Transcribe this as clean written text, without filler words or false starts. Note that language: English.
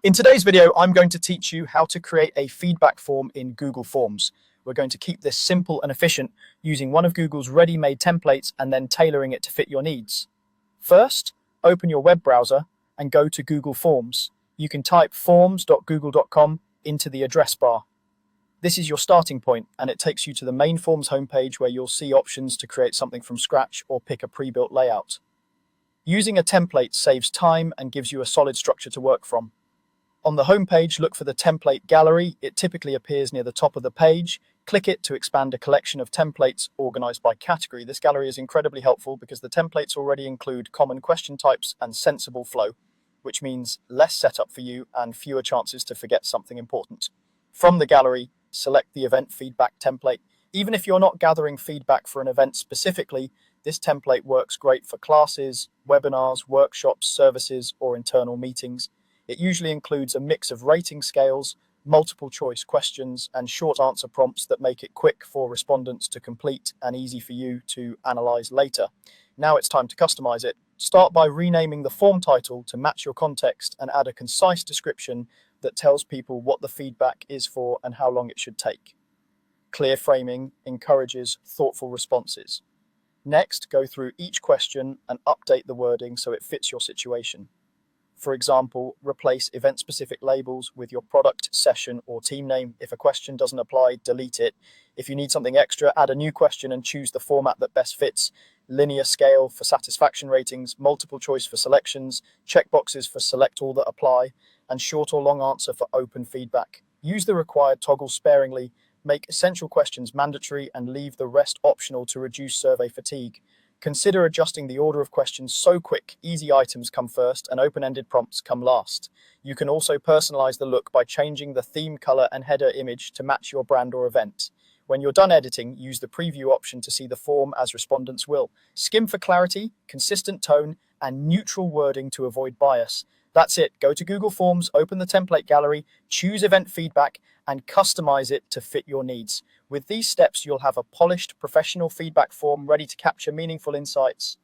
In today's video, I'm going to teach you how to create a feedback form in Google Forms. We're going to keep this simple and efficient using one of Google's ready-made templates and then tailoring it to fit your needs. First, open your web browser and go to Google Forms. You can type forms.google.com into the address bar. This is your starting point, and it takes you to the main Forms homepage where you'll see options to create something from scratch or pick a pre-built layout. Using a template saves time and gives you a solid structure to work from. On the homepage, look for the template gallery. It typically appears near the top of the page. Click it to expand a collection of templates organized by category. This gallery is incredibly helpful because the templates already include common question types and sensible flow, which means less setup for you and fewer chances to forget something important. From the gallery, select the event feedback template. Even if you're not gathering feedback for an event specifically, this template works great for classes, webinars, workshops, services, or internal meetings. It usually includes a mix of rating scales, multiple choice questions, and short answer prompts that make it quick for respondents to complete and easy for you to analyze later. Now it's time to customize it. Start by renaming the form title to match your context and add a concise description that tells people what the feedback is for and how long it should take. Clear framing encourages thoughtful responses. Next, go through each question and update the wording so it fits your situation. For example, replace event-specific labels with your product, session, or team name. If a question doesn't apply, delete it. If you need something extra, add a new question and choose the format that best fits. Linear scale for satisfaction ratings, multiple choice for selections, checkboxes for select all that apply, and short or long answer for open feedback. Use the required toggles sparingly, make essential questions mandatory, and leave the rest optional to reduce survey fatigue. Consider adjusting the order of questions so quick, easy items come first and open-ended prompts come last. You can also personalize the look by changing the theme color and header image to match your brand or event. When you're done editing, use the preview option to see the form as respondents will. Skim for clarity, consistent tone, and neutral wording to avoid bias. That's it. Go to Google Forms, open the template gallery, choose event feedback, and customize it to fit your needs. With these steps, you'll have a polished, professional feedback form ready to capture meaningful insights.